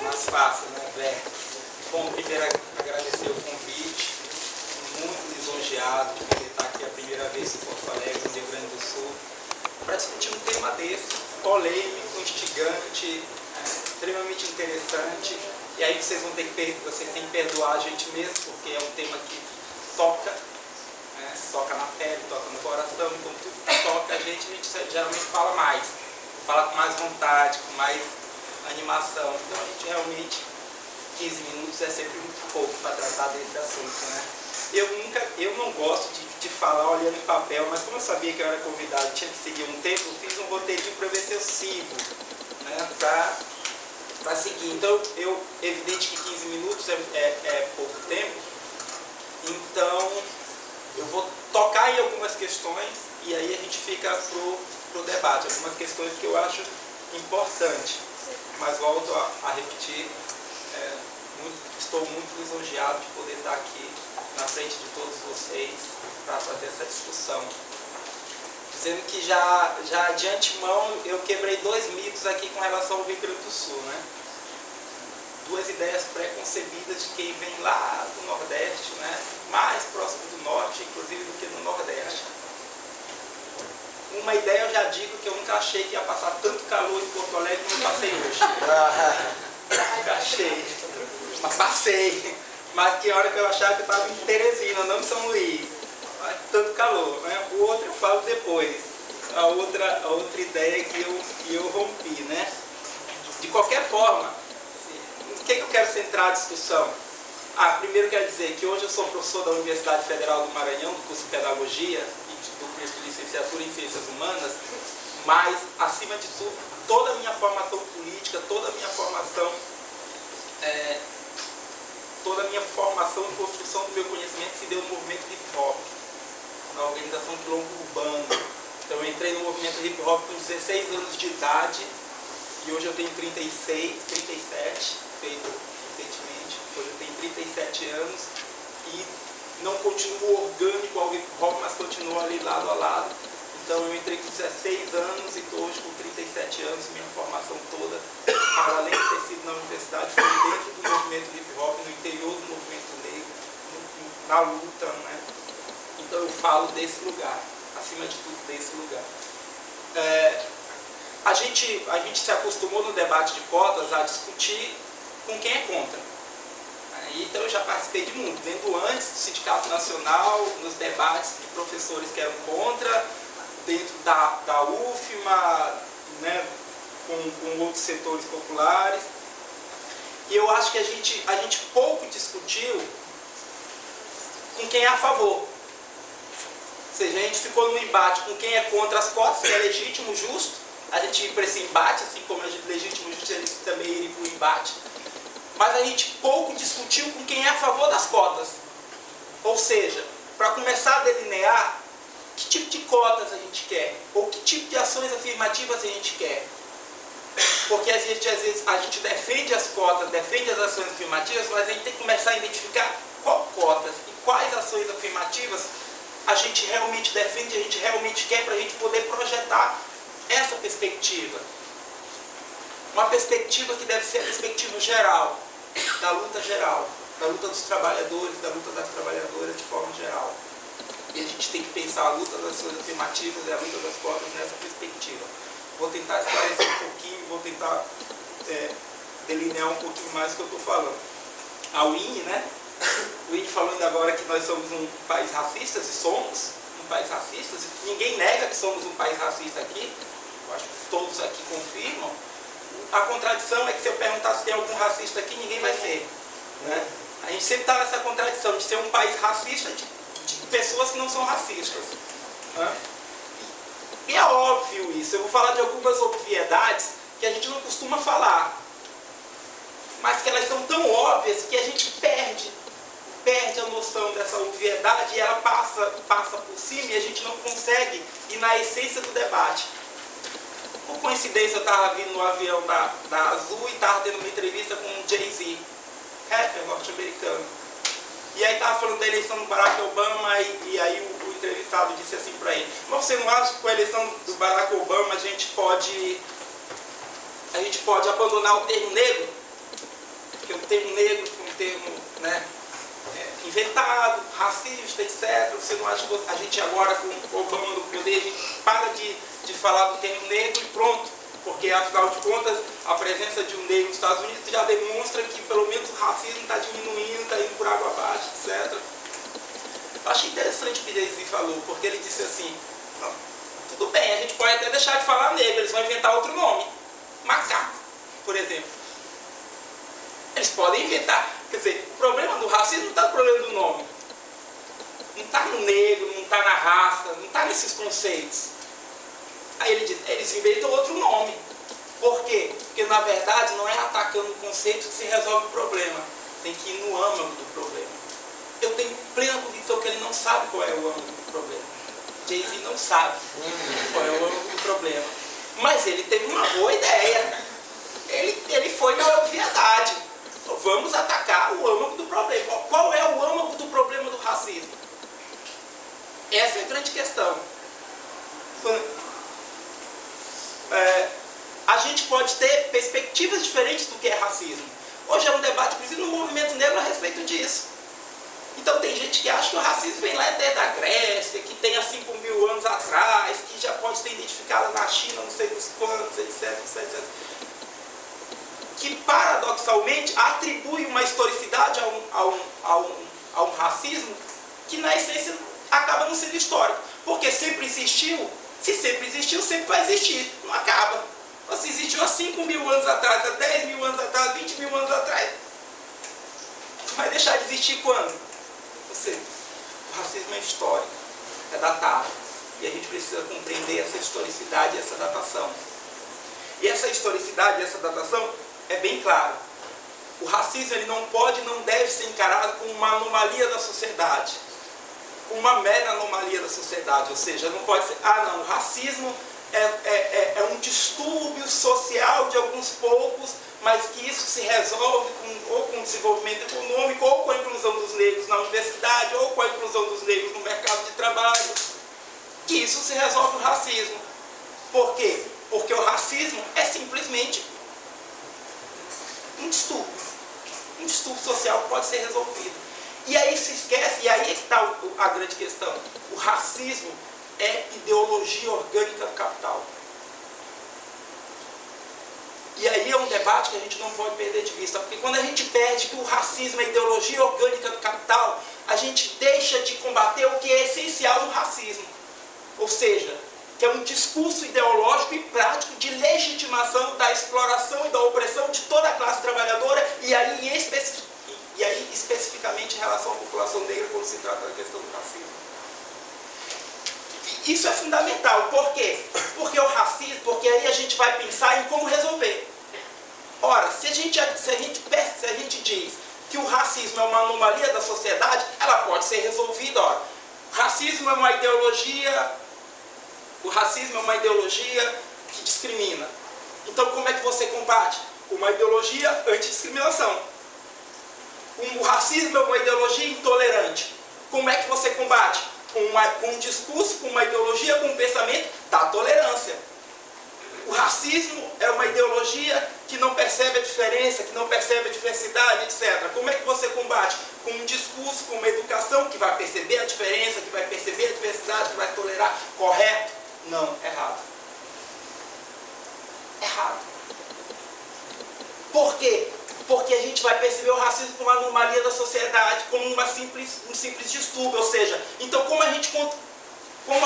mais fácil, né, Ver? Bom, primeiro agradecer o convite, muito lisonjeado de poder estar aqui a primeira vez em Porto Alegre, no Rio Grande do Sul, para discutir um tema desse, polêmico, instigante, extremamente interessante. E aí vocês têm que perdoar a gente mesmo, porque é um tema que toca, toca na pele, toca no coração, então tudo que toca a gente geralmente fala mais, fala com mais vontade, com mais animação. Então a gente realmente, 15 minutos é sempre muito pouco para tratar desse assunto, né? Eu não gosto de falar olhando em papel, mas como eu sabia que eu era convidado, tinha que seguir um tempo, eu fiz um roteirinho para ver se eu sigo, né? Para seguir. Então, evidente que 15 minutos é pouco tempo, então eu vou tocar em algumas questões e aí a gente fica pro debate, algumas questões que eu acho importantes, mas volto a repetir, estou muito lisonjeado de poder estar aqui na frente de todos vocês para fazer essa discussão. Dizendo que já de antemão eu quebrei 2 mitos aqui com relação ao Rio Grande do Sul, né? 2 ideias pré-concebidas de quem vem lá do Nordeste, né? Mais próximo do Norte, inclusive, do que no Nordeste. Uma ideia eu já digo que eu nunca achei que ia passar tanto calor em Porto Alegre como eu passei hoje. Nunca achei. Mas passei. Mas que hora que eu achava que eu estava em Teresina, não em São Luís. Mas tanto calor, né? O outro eu falo depois. A outra ideia que eu rompi, né? De qualquer forma, o que eu quero centrar a discussão? Primeiro quero dizer que hoje eu sou professor da Universidade Federal do Maranhão, do curso de Pedagogia e do curso de Licenciatura em Ciências Humanas, mas, acima de tudo, toda a minha formação política, toda a minha formação e construção do meu conhecimento se deu no movimento hip-hop, na organização Quilombo Urbano. Então eu entrei no movimento hip-hop com 16 anos de idade e hoje eu tenho 37, feito recentemente. Hoje eu tenho 37 anos e não continuo orgânico ao hip-hop, mas continuo ali lado a lado. Então eu entrei com 16 anos e estou hoje com 37 anos, minha formação toda, para além de ter sido na universidade, foi dentro do movimento hip-hop, no interior do movimento negro, na luta, né? Então eu falo desse lugar, acima de tudo desse lugar. A gente se acostumou no debate de cotas a discutir com quem é contra. Então eu já participei de muito, vendo antes do Sindicato Nacional, nos debates de professores que eram contra, dentro da UFMA, né, com outros setores populares. E eu acho que a gente pouco discutiu com quem é a favor. Ou seja, a gente ficou no embate com quem é contra as cotas, que é legítimo, justo. A gente ir para esse embate, assim como é legítimo, justo, a gente também ir para o embate. Mas a gente pouco discutiu com quem é a favor das cotas. Ou seja, para começar a delinear que tipo de cotas a gente quer, ou que tipo de ações afirmativas a gente quer. Porque às vezes a gente defende as cotas, defende as ações afirmativas, mas a gente tem que começar a identificar qual cotas e quais ações afirmativas a gente realmente defende, a gente realmente quer, para a gente poder projetar essa perspectiva. Uma perspectiva que deve ser a perspectiva geral, da luta dos trabalhadores, da luta das trabalhadoras de forma geral. E a gente tem que pensar a luta das ações afirmativas e a luta das cotas nessa perspectiva. Vou tentar esclarecer um pouquinho, vou tentar delinear um pouquinho mais o que eu estou falando. A Winnie, né? O Winnie falou ainda agora que nós somos um país racista, e somos um país racista, ninguém nega que somos um país racista aqui, eu acho que todos aqui confirmam. A contradição é que se eu perguntar se tem algum racista aqui, ninguém vai ser. Né? A gente sempre está nessa contradição de ser um país racista de pessoas que não são racistas. Né? E é óbvio isso. Eu vou falar de algumas obviedades que a gente não costuma falar, mas que elas são tão óbvias que a gente perde a noção dessa obviedade e ela passa por cima e a gente não consegue ir na essência do debate. Por coincidência, eu estava vindo no avião da Azul e estava tendo uma entrevista com um Jay-Z, rapper norte-americano. E aí estava falando da eleição do Barack Obama e aí o entrevistado disse assim para ele: mas você não acha que com a eleição do Barack Obama a gente pode abandonar o termo negro? porque o termo negro foi um termo, né, inventado, racista, etc. Você não acha que a gente agora, com o Obama no poder, a gente para de falar do termo negro e pronto, porque afinal de contas a presença de um negro nos Estados Unidos já demonstra que pelo menos o racismo está diminuindo, está indo por água abaixo, etc. Eu achei interessante o que Daisy falou, porque ele disse assim, não, tudo bem, a gente pode até deixar de falar negro, eles vão inventar outro nome, macaco, por exemplo. Eles podem inventar. Quer dizer, o problema do racismo não está no problema do nome. Não está no negro, não está na raça, não está nesses conceitos. Aí ele diz, eles inventam outro nome. Por quê? Porque na verdade não é atacando o conceito que se resolve o problema. Tem que ir no âmago do problema. Eu tenho plena convicção que ele não sabe qual é o âmago do problema. Jay-Z não sabe qual é o âmago do problema. Mas ele teve uma boa ideia. Ele foi na obviedade. Vamos atacar o âmago do problema. Qual é o âmago do problema do racismo? Essa é a grande questão. A gente pode ter perspectivas diferentes do que é racismo. Hoje é um debate, inclusive no movimento negro, a respeito disso. Então tem gente que acha que o racismo vem lá desde a Grécia, que tem há 5.000 anos atrás, que já pode ser identificado na China, não sei dos quantos, etc. Que paradoxalmente atribui uma historicidade a um racismo que na essência acaba não sendo histórico. Porque sempre existiu, se sempre existiu, sempre vai existir, não acaba. Se existiu há 5.000 anos atrás, há 10.000 anos atrás, 20.000 anos atrás, vai deixar de existir quando? Ou seja, o racismo é histórico, é datado. E a gente precisa compreender essa historicidade e essa datação. E essa historicidade e essa datação é bem claro. O racismo ele não pode e não deve ser encarado como uma anomalia da sociedade. Uma mera anomalia da sociedade. Ou seja, não pode ser, não, o racismo é um distúrbio social de alguns poucos, mas que isso se resolve ou com o desenvolvimento econômico, ou com a inclusão dos negros na universidade, ou com a inclusão dos negros no mercado de trabalho. Que isso se resolve o racismo. Por quê? Porque o racismo é simplesmente um distúrbio social que pode ser resolvido. E aí se esquece, e aí é que está a grande questão. O racismo é ideologia orgânica do capital. E aí é um debate que a gente não pode perder de vista, porque quando a gente perde que o racismo é ideologia orgânica do capital, a gente deixa de combater o que é essencial no racismo. Ou seja, que é um discurso ideológico e prático de legitimação da exploração e da opressão de toda a classe trabalhadora, e aí especificamente em relação à população negra quando se trata da questão do racismo. Isso é fundamental. Por quê? Porque o racismo, porque aí a gente vai pensar em como resolver. Ora, se a gente diz que o racismo é uma anomalia da sociedade, ela pode ser resolvida. Ora, o racismo é uma ideologia que discrimina. Então como é que você combate? Uma ideologia antidiscriminação. O racismo é uma ideologia intolerante. Como é que você combate? Com um discurso, com uma ideologia, com um pensamento da tolerância. O racismo é uma ideologia que não percebe a diferença, que não percebe a diversidade, etc. Como é que você combate? Com um discurso, com uma educação que vai perceber a diferença, que vai perceber a diversidade, que vai tolerar. Correto? Não, errado. Errado. Por quê? Porque a gente vai perceber o racismo como uma anomalia da sociedade, como um simples distúrbio. Ou seja, então como a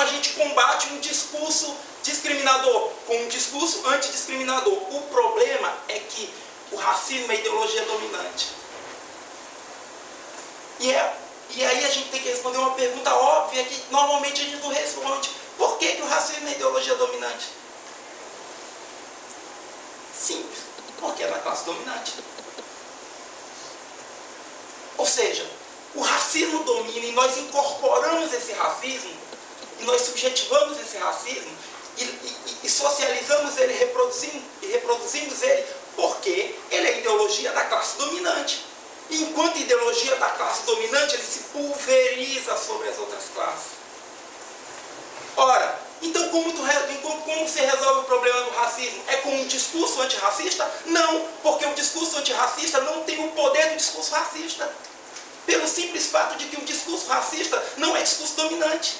gente combate um discurso discriminador com um discurso antidiscriminador? O problema é que o racismo é a ideologia dominante. E aí a gente tem que responder uma pergunta óbvia que normalmente a gente não responde. Por que o racismo é a ideologia dominante? Simples, porque é da classe dominante. Ou seja, o racismo domina e nós incorporamos esse racismo, e nós subjetivamos esse racismo, e socializamos ele, reproduzimos ele, porque ele é a ideologia da classe dominante. E enquanto ideologia da classe dominante, ele se pulveriza sobre as outras classes. Ora, Então, como se resolve o problema do racismo? É com um discurso antirracista? Não, porque o discurso antirracista não tem o poder do discurso racista. Pelo simples fato de que o discurso racista não é discurso dominante.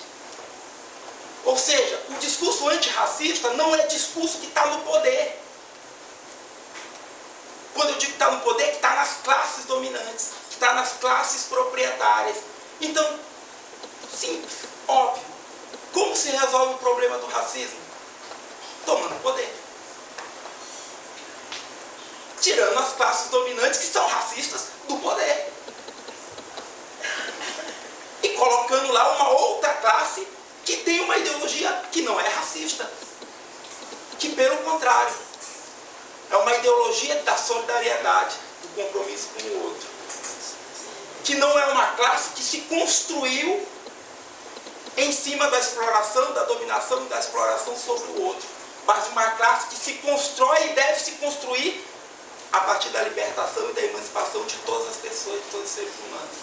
Ou seja, o discurso antirracista não é discurso que está no poder. Quando eu digo que está no poder, que está nas classes dominantes, que está nas classes proprietárias. Então, simples, óbvio. Como se resolve o problema do racismo? Tomando poder. Tirando as classes dominantes que são racistas do poder. E colocando lá uma outra classe que tem uma ideologia que não é racista. Que, pelo contrário, é uma ideologia da solidariedade, do compromisso com o outro. Que não é uma classe que se construiu em cima da exploração, da dominação e da exploração sobre o outro. Mas uma classe que se constrói e deve se construir a partir da libertação e da emancipação de todas as pessoas, de todos os seres humanos.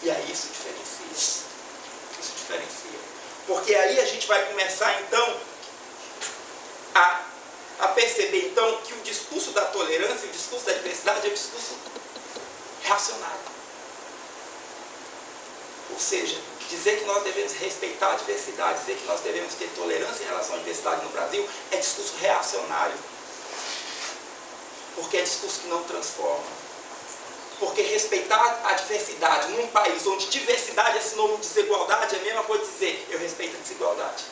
E aí isso diferencia. Isso diferencia. Porque aí a gente vai começar, então, a perceber, então, que o discurso da tolerância, o discurso da diversidade é um discurso reacionário. Ou seja, dizer que nós devemos respeitar a diversidade, dizer que nós devemos ter tolerância em relação à diversidade no Brasil, é discurso reacionário. Porque é discurso que não transforma. Porque respeitar a diversidade num país onde diversidade é sinônimo de desigualdade é a mesma coisa de dizer, eu respeito a desigualdade.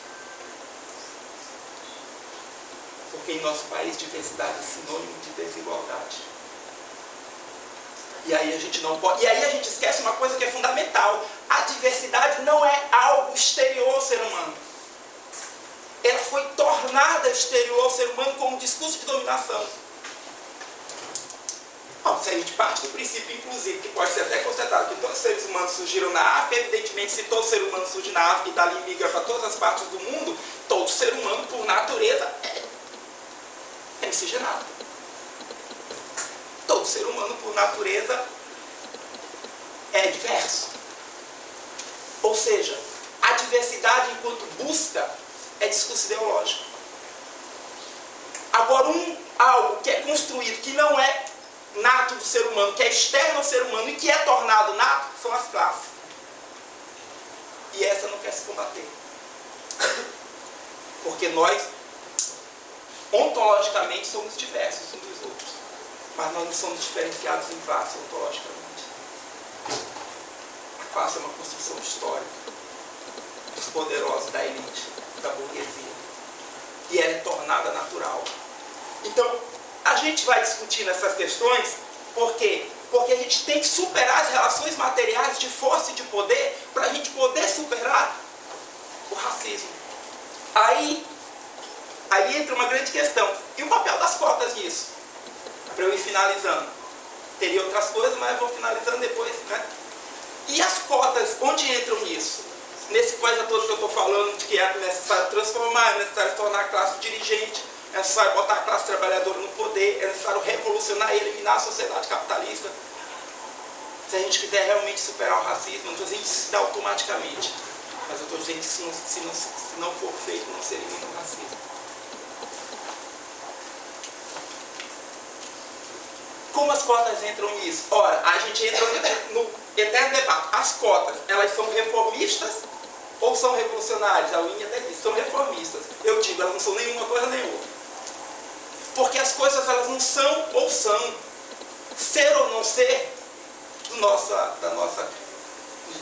Porque em nosso país diversidade é sinônimo de desigualdade. E aí a gente não pode. E aí a gente esquece uma coisa que é fundamental. A diversidade não é algo exterior ao ser humano. Ela foi tornada exterior ao ser humano com um discurso de dominação. Bom, se a gente parte do princípio inclusive, que pode ser até constatado que todos os seres humanos surgiram na África, evidentemente, se todo ser humano surge na África e dali migra para todas as partes do mundo, todo ser humano, por natureza, é miscigenado. Todo ser humano, por natureza, é diverso. Ou seja, a diversidade enquanto busca é discurso ideológico. Agora, algo que é construído, que não é nato do ser humano, que é externo ao ser humano e que é tornado nato, são as classes. E essa não quer se combater. Porque nós, ontologicamente, somos diversos uns dos outros. Mas nós não somos diferenciados em classe ontologicamente. A classe é uma construção histórica dos poderosos, da elite, da burguesia. E ela é tornada natural. Então, a gente vai discutir essas questões, por quê? Porque a gente tem que superar as relações materiais de força e de poder para a gente poder superar o racismo. Aí entra uma grande questão. E o papel das cotas nisso? Para eu ir finalizando. Teria outras coisas, mas eu vou finalizando depois, né? E as cotas, onde entram nisso? Nesse coisa toda que eu estou falando, de que é necessário transformar, é necessário tornar a classe dirigente, é necessário botar a classe trabalhadora no poder, é necessário revolucionar e eliminar a sociedade capitalista. Se a gente quiser realmente superar o racismo, não estou dizendo que isso se dá automaticamente, mas eu estou dizendo que se não for feito, não se elimina o racismo. Como as cotas entram nisso? Ora, a gente entra no eterno debate. As cotas, elas são reformistas ou são revolucionárias? A linha até diz, são reformistas. Eu digo, elas não são nenhuma coisa nem outra. Porque as coisas, elas não são ou são. Ser ou não ser, da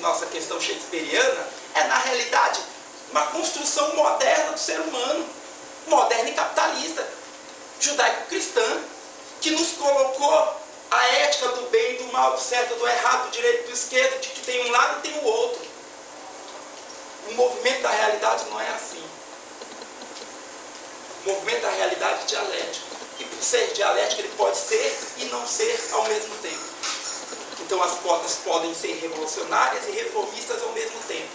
nossa questão shakespeariana, é na realidade uma construção moderna do ser humano. Moderna e capitalista. Judaico-cristã. Que nos colocou a ética do bem, do mal, do certo, do errado, do direito, do esquerdo, de que tem um lado e tem o outro. O movimento da realidade não é assim. O movimento da realidade é dialético. E por ser dialético, ele pode ser e não ser ao mesmo tempo. Então as cotas podem ser revolucionárias e reformistas ao mesmo tempo.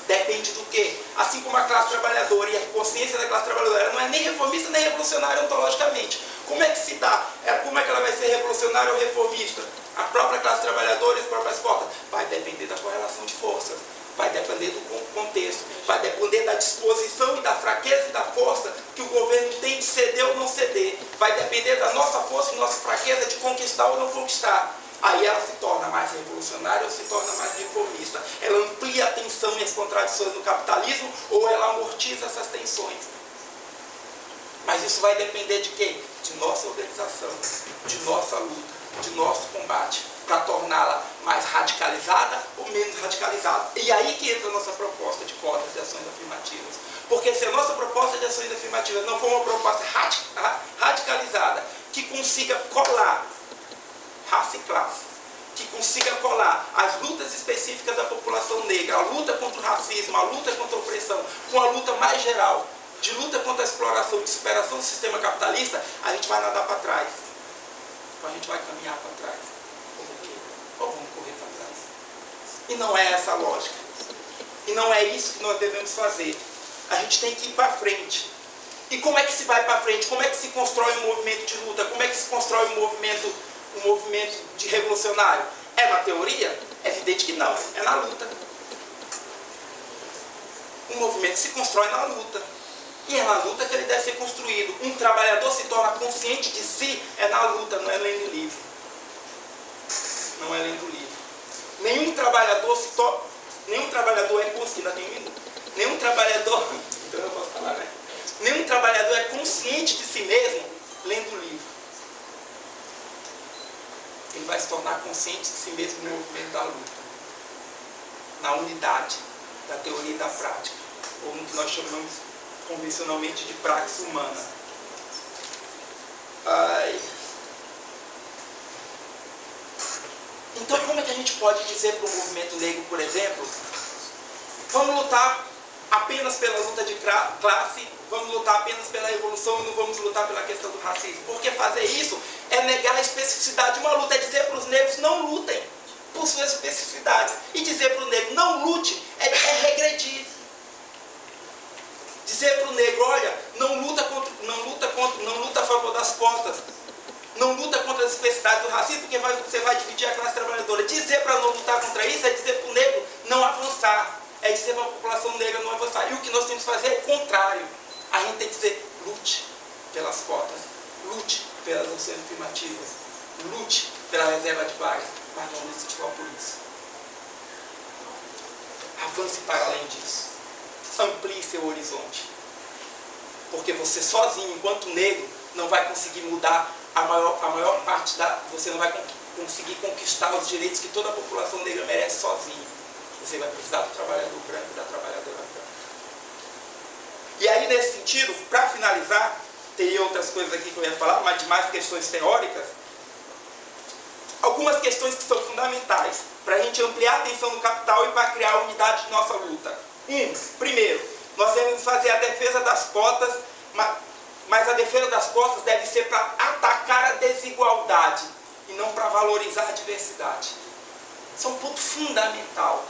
Depende do quê? Assim como a classe trabalhadora e a consciência da classe trabalhadora não é nem reformista nem revolucionária ontologicamente. Como é que se dá? Como é que ela vai ser revolucionária ou reformista? A própria classe trabalhadora e as próprias cotas? Vai depender da correlação de forças. Vai depender do contexto, vai depender da disposição e da fraqueza e da força que o governo tem de ceder ou não ceder. Vai depender da nossa força e nossa fraqueza de conquistar ou não conquistar. Aí ela se torna mais revolucionária ou se torna mais reformista. Ela amplia a tensão e as contradições do capitalismo ou ela amortiza essas tensões. Mas isso vai depender de quê? De nossa organização, de nossa luta, de nosso combate, para torná-la mais radicalizada ou menos radicalizada. E aí que entra a nossa proposta de cotas de ações afirmativas. Porque se a nossa proposta de ações afirmativas não for uma proposta radicalizada, que consiga colar raça e classe, que consiga colar as lutas específicas da população negra, a luta contra o racismo, a luta contra a opressão, com a luta mais geral, de luta contra a exploração, de superação do sistema capitalista, a gente vai nadar para trás. Ou a gente vai caminhar para trás. Ou vamos correr para trás. E não é essa a lógica. E não é isso que nós devemos fazer. A gente tem que ir para frente. E como é que se vai para frente? Como é que se constrói um movimento de luta? Como é que se constrói um movimento de revolucionário? É na teoria? É evidente que não. É na luta. Um movimento se constrói na luta. E é na luta que ele deve ser construído. Um trabalhador se torna consciente de si, é na luta, não é lendo livro. Não é lendo livro. Nenhum trabalhador é consciente, ainda tem um minuto. Nenhum trabalhador, então eu posso falar, né? Nenhum trabalhador é consciente de si mesmo lendo livro. Ele vai se tornar consciente de si mesmo no movimento da luta. Na unidade da teoria e da prática. Ou no que nós chamamos convencionalmente de praxis humana. Então, como é que a gente pode dizer para o movimento negro, por exemplo, vamos lutar apenas pela luta de classe, vamos lutar apenas pela revolução e não vamos lutar pela questão do racismo? Porque fazer isso é negar a especificidade de uma luta, é dizer para os negros não lutem por suas especificidades. E dizer para o negro não lute é regredir. Dizer para o negro, olha, não luta a favor das cotas, não luta contra as especificidades do racismo, porque você vai dividir a classe trabalhadora. Dizer para não lutar contra isso é dizer para o negro não avançar, é dizer para a população negra não avançar. E o que nós temos que fazer é o contrário. A gente tem que dizer, lute pelas cotas, lute pelas ações afirmativas, lute pela reserva de vagas, mas não lute só por isso. Avance para além disso. Amplie seu horizonte. Porque você sozinho, enquanto negro, não vai conseguir mudar a maior parte você não vai conseguir conquistar os direitos que toda a população negra merece sozinho. Você vai precisar do trabalhador branco e da trabalhadora branca. E aí, nesse sentido, para finalizar, teria outras coisas aqui que eu ia falar, mas de mais questões teóricas, algumas questões que são fundamentais para a gente ampliar a atenção do capital e para criar a unidade de nossa luta. Primeiro, nós devemos fazer a defesa das cotas, mas a defesa das cotas deve ser para atacar a desigualdade e não para valorizar a diversidade. Isso é um ponto fundamental.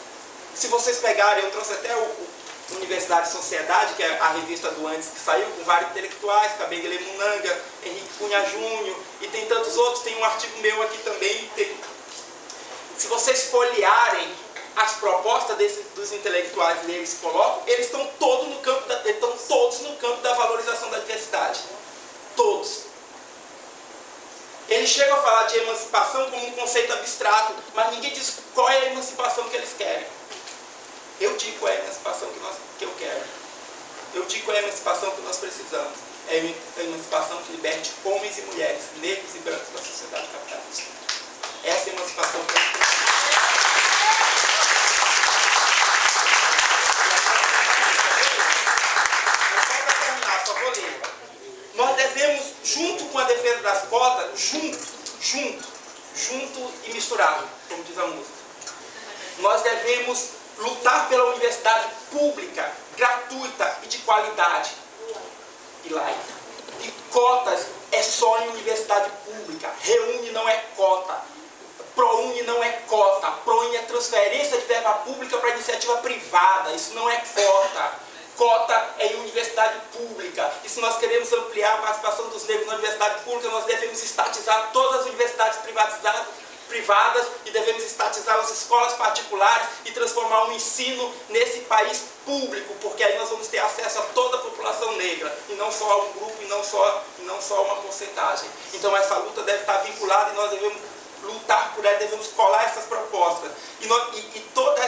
Se vocês pegarem, eu trouxe até o Universidade e Sociedade, que é a revista do Antes, que saiu com vários intelectuais, Kabengele Munanga, Henrique Cunha Júnior, e tem tantos outros, tem um artigo meu aqui também. Se vocês folhearem as propostas dos intelectuais negros que colocam, eles estão todos no campo da valorização da diversidade. Todos. Eles chegam a falar de emancipação como um conceito abstrato, mas ninguém diz qual é a emancipação que eles querem. Eu digo qual é a emancipação que eu quero. Eu digo qual é a emancipação que nós precisamos. É a emancipação que liberte homens e mulheres, negros e brancos da sociedade capitalista. Essa é a emancipação que eu preciso. Nós devemos, junto com a defesa das cotas, junto e misturado, como diz a música, nós devemos lutar pela universidade pública, gratuita e de qualidade e laica. E cotas é só em universidade pública. Reúne não é cota. ProUni não é cota. ProUni é transferência de verba pública para iniciativa privada. Isso não é cota. Cota é em universidade pública. E se nós queremos ampliar a participação dos negros na universidade pública, nós devemos estatizar todas as universidades privatizadas privadas e devemos estatizar as escolas particulares e transformar o ensino nesse país público, porque aí nós vamos ter acesso a toda a população negra, e não só a um grupo, e não só a uma porcentagem. Então essa luta deve estar vinculada e nós devemos lutar por ela, devemos colar essas propostas. E toda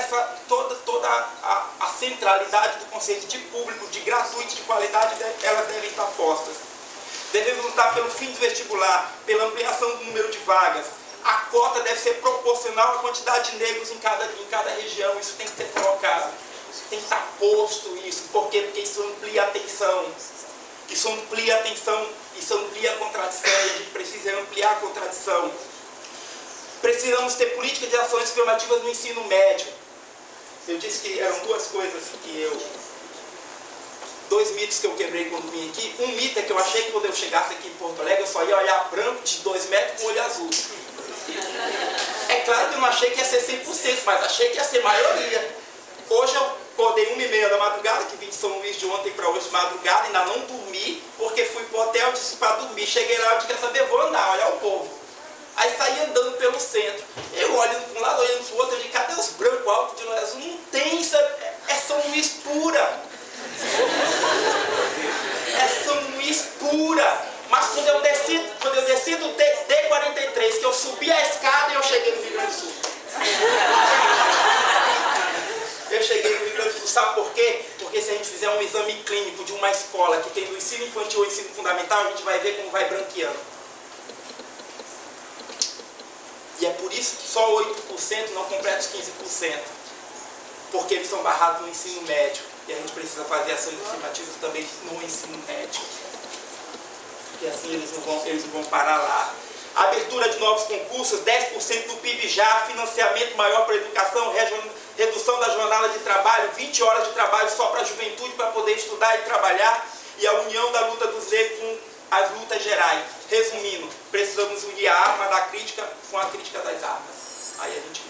a centralidade do conceito de público, de gratuito, de qualidade, elas devem estar postas. Devemos lutar pelo fim do vestibular, pela ampliação do número de vagas. A cota deve ser proporcional à quantidade de negros em cada região, isso tem que ser colocado. Tem que estar posto isso. Por quê? Porque isso amplia a atenção. Isso amplia a atenção, isso amplia a contradição, e a gente precisa ampliar a contradição. Precisamos ter políticas de ações afirmativas no ensino médio. Eu disse que eram duas coisas dois mitos que eu quebrei quando vim aqui. Um mito é que eu achei que quando eu chegasse aqui em Porto Alegre, eu só ia olhar branco de 2 metros com olho azul. É claro que eu não achei que ia ser 100%, mas achei que ia ser maioria. Hoje eu acordei 1h30 da madrugada, que vim de São Luís de ontem para hoje de madrugada, ainda não dormi, porque fui para o hotel, disse para dormir. Cheguei lá, eu disse, quer saber, vou andar, olhar o povo. Aí saí andando pelo centro. Eu olhando para um lado, olhando para o outro, eu disse, cadê os brancos altos de olho azul? Não tem, isso é São Luís pura. É São Luís pura. Mas quando eu desci do D43, que eu subi a escada, eu cheguei no Rio Grande do Sul. Eu cheguei no Rio Grande do Sul, sabe por quê? Porque se a gente fizer um exame clínico de uma escola que tem do ensino infantil ou ensino fundamental, a gente vai ver como vai branqueando. E é por isso que só 8% não completa os 15%. Porque eles são barrados no ensino médio. E a gente precisa fazer ações afirmativas também no ensino médio. E assim eles não vão parar lá. Abertura de novos concursos, 10% do PIB já, financiamento maior para a educação, redução da jornada de trabalho, 20 horas de trabalho só para a juventude, para poder estudar e trabalhar, e a união da luta dos negros com as lutas gerais. Resumindo, precisamos unir a arma da crítica com a crítica das armas. Aí a gente